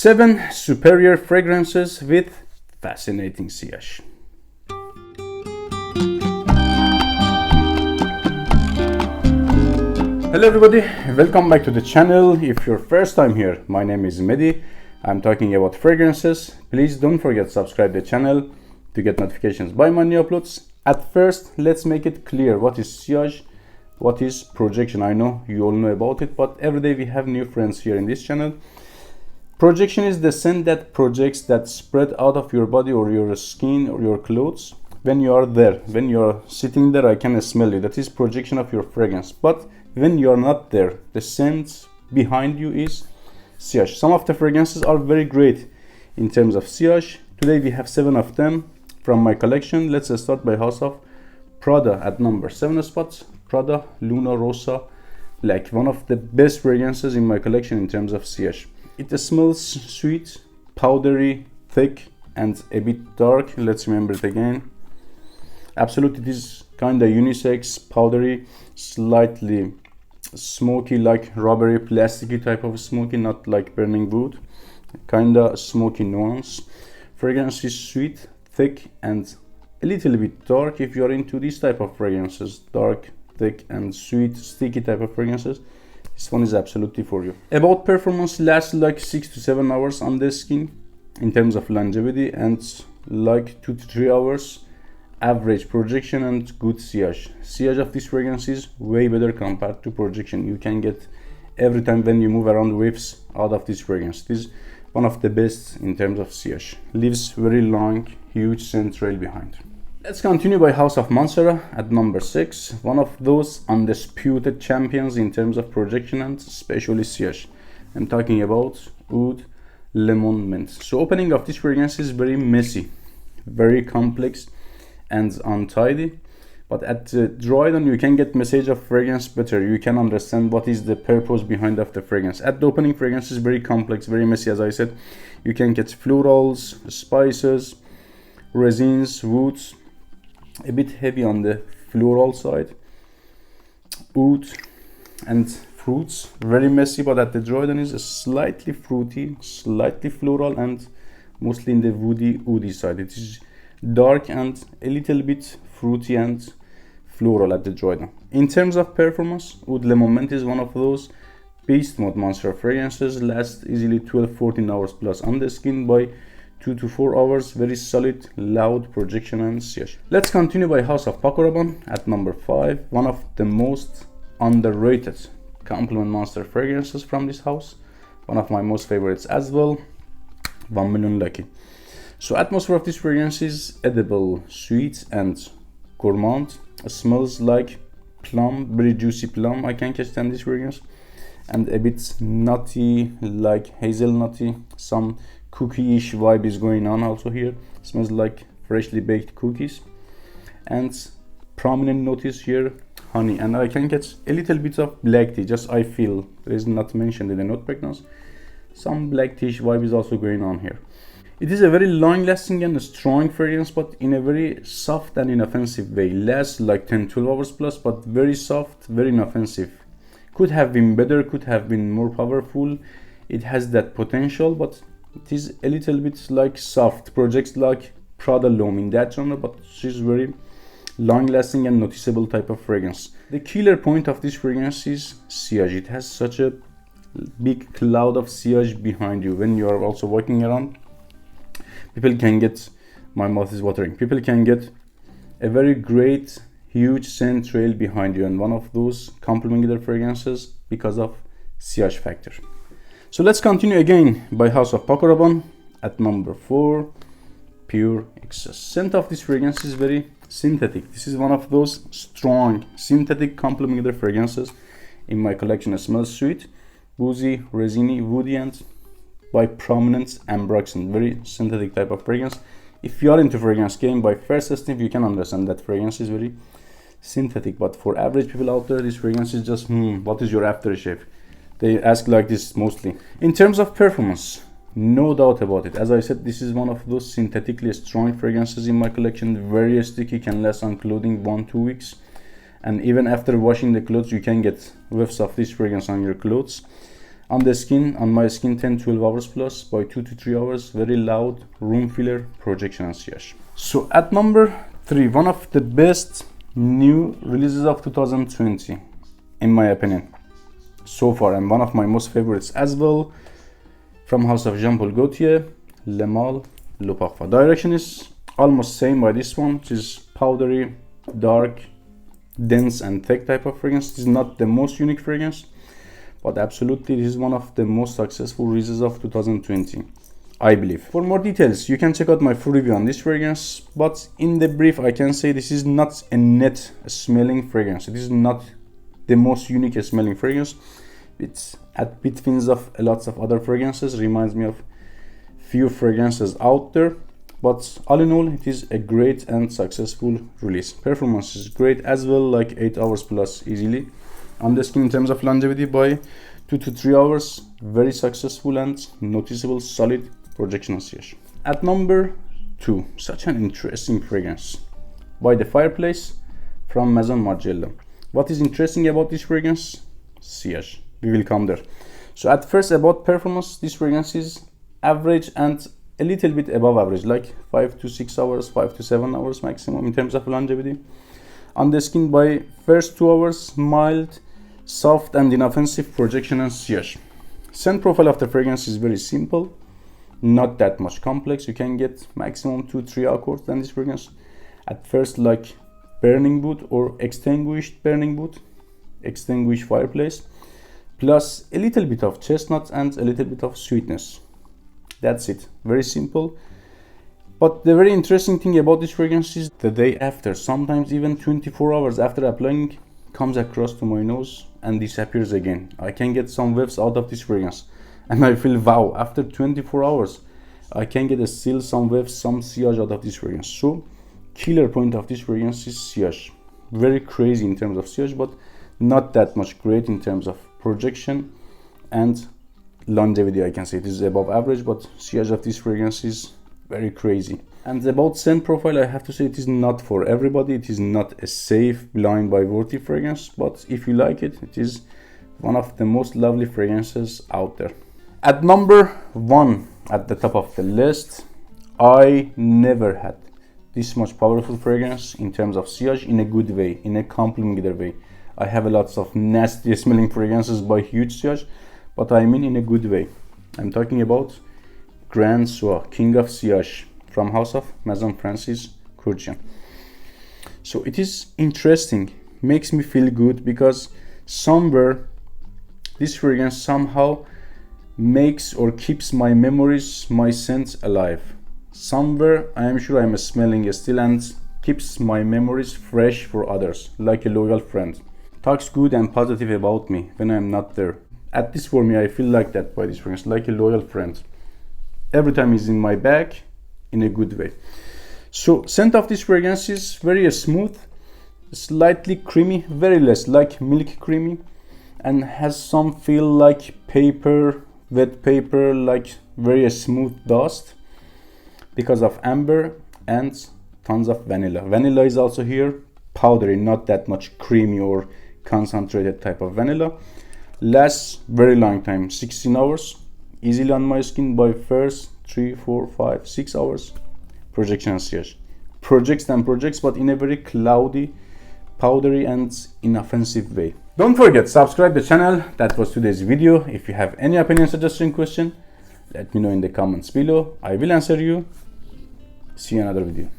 7 superior fragrances with fascinating sillage. Hello everybody, welcome back to the channel. If you're first time here, my name is Mehdi. I'm talking about fragrances. Please don't forget to subscribe to the channel to get notifications by my new uploads. At first, let's make it clear what is sillage, what is projection. I know you all know about it, but every day we have new friends here in this channel. Projection is the scent that projects, that spread out of your body or your skin or your clothes. When you are there, when you are sitting there, I can smell you. That is projection of your fragrance. But when you are not there, the scent behind you is sillage. Some of the fragrances are very great in terms of sillage. Today we have 7 of them from my collection. Let's start by House of PRADA at number 7 spots. PRADA Luna Rossa Black, one of the best fragrances in my collection in terms of sillage. It smells sweet, powdery, thick, and a bit dark. Let's remember it again. Absolutely, it is kind of unisex, powdery, slightly smoky, like rubbery, plasticky type of smoky, not like burning wood. Kind of smoky nuance. Fragrance is sweet, thick, and a little bit dark. If you are into these type of fragrances, dark, thick, and sweet, sticky type of fragrances, this one is absolutely for you. About performance, lasts like 6 to 7 hours on the skin in terms of longevity, and like 2 to 3 hours average projection and good sillage. Sillage of this fragrance is way better compared to projection. You can get every time when you move around whiffs out of this fragrance. This is one of the best in terms of sillage. Leaves very long, huge scent trail behind. Let's continue by House of MANCERA at number 6, one of those undisputed champions in terms of projection and especially sillage. I'm talking about Oud Lemon Mint. So opening of this fragrance is very messy, very complex and untidy, but at the dry down you can get message of fragrance better. You can understand what is the purpose behind of the fragrance. At the opening, fragrance is very complex, very messy. As I said, you can get florals, spices, resins, woods, a bit heavy on the floral side, oud and fruits, very messy, but at the dry down is slightly fruity, slightly floral, and mostly in the woody side. It is dark and a little bit fruity and floral at the dry down. In terms of performance, Oud Lemon Mint is one of those beast mode MANCERA fragrances. Lasts easily 12-14 hours plus on the skin by 2 to 4 hours. Very solid, loud projection and sillage. Let's continue by House of PACO RABANNE at number 5, one of the most underrated compliment monster fragrances from this house. One of my most favorites as well, 1 Million Lucky. So atmosphere of this fragrance is edible, sweet, and gourmand. It smells like plum, very juicy plum. I can catch in this fragrance, and a bit nutty, like hazelnutty. Some cookie-ish vibe is going on also here. It smells like freshly baked cookies, and prominent notice here, honey. And I can get a little bit of black tea. Just I feel there is not mentioned in the note pregnancy. Some black tea vibe is also going on here. It is a very long-lasting and strong fragrance, but in a very soft and inoffensive way. Lasts like 10-12 hours plus, but very soft, very inoffensive. Could have been better, could have been more powerful. It has that potential, but it is a little bit like soft. Projects like PRADA L'Homme in that genre, but she's very long-lasting and noticeable type of fragrance. The killer point of this fragrance is sillage. It has such a big cloud of sillage behind you when you are also walking around. People can get, my mouth is watering, people can get a very great huge scent trail behind you, and one of those complementing their fragrances because of sillage factor. So let's continue again by House of PACO RABANNE at number 4, Pure Excess. Scent of this fragrance is very synthetic. This is one of those strong synthetic complementing their fragrances in my collection. It smells sweet, boozy, resiny, woody, and by prominence ambroxan, very synthetic type of fragrance. If you are into fragrance game, by first sniff you can understand that fragrance is very synthetic, but for average people out there, this fragrance is just what is your aftershave? They ask like this mostly. In terms of performance, no doubt about it. As I said, this is one of those synthetically strong fragrances in my collection. Very sticky, can last on clothing 1-2 weeks, and even after washing the clothes you can get whiffs of this fragrance on your clothes. On the skin, on my skin, 10-12 hours plus, by 2 to 3 hours, very loud, room filler, projection and sillage. So at number 3, one of the best new releases of 2020, in my opinion, so far, and one of my most favorites as well, from House of Jean Paul Gaultier, Le Male Le Parfum. Direction is almost same by this one, which is powdery, dark, dense and thick type of fragrance. This is not the most unique fragrance, but absolutely this is one of the most successful releases of 2020, I believe. For more details, you can check out my full review on this fragrance, but in the brief I can say this is not a net smelling fragrance. It is not the most unique smelling fragrance. It's at between of lots of other fragrances, reminds me of few fragrances out there, but all in all it is a great and successful release. Performance is great as well, like 8 hours plus easily on the skin. In terms of longevity, by 2 to 3 hours, very successful and noticeable solid projection and sillage. At number 2, such an interesting fragrance, by The Fireplace from Maison Margiela. What is interesting about this fragrance? Sillage. We will come there. So at first, about performance, this fragrance is average and a little bit above average, like 5 to 6 hours, 5 to 7 hours maximum in terms of longevity. On the skin, by first 2 hours, mild, soft and inoffensive projection and sillage. Scent profile of the fragrance is very simple, not that much complex. You can get maximum 2-3 accords than this fragrance. At first, like burning wood or extinguished burning wood, extinguished fireplace, plus a little bit of chestnut and a little bit of sweetness. That's it, very simple. But the very interesting thing about this fragrance is the day after, sometimes even 24 hours after applying, comes across to my nose and disappears again. I can get some whiffs out of this fragrance and I feel wow, after 24 hours I can get still some whiffs, some sillage out of this fragrance. So killer point of this fragrance is sillage. Very crazy in terms of sillage, but not that much great in terms of projection and longevity. I can say it is above average, but sillage of this fragrance is very crazy. And about scent profile, I have to say it is not for everybody. It is not a safe, blind buy worthy fragrance, but if you like it, it is one of the most lovely fragrances out there. At number 1, at the top of the list, I never had this much powerful fragrance in terms of sillage, in a good way, in a complimentary way. I have a lots of nasty smelling fragrances by huge sillage, but I mean in a good way. I'm talking about Grand Soir, King of Sillage, from House of Maison Francis Kurkdjian. So it is interesting, makes me feel good, because somewhere this fragrance somehow makes or keeps my memories, my scent alive. Somewhere I am sure I'm smelling still and keeps my memories fresh for others, like a loyal friend. Talks good and positive about me when I'm not there. At least for me, I feel like that by this fragrance, like a loyal friend. Every time he's in my bag, in a good way. So scent of this fragrance is very smooth, slightly creamy, very less like milk creamy, and has some feel like paper, wet paper, like very smooth dust because of amber and tons of vanilla. Vanilla is also here, powdery, not that much creamy or concentrated type of vanilla. Lasts very long time, 16 hours, easily on my skin by first 3, 4, 5, 6 hours. Projection and sillage. Projects and projects, but in a very cloudy, powdery and inoffensive way. Don't forget, subscribe the channel. That was today's video. If you have any opinion, suggestion, question, let me know in the comments below. I will answer you. See you in another video.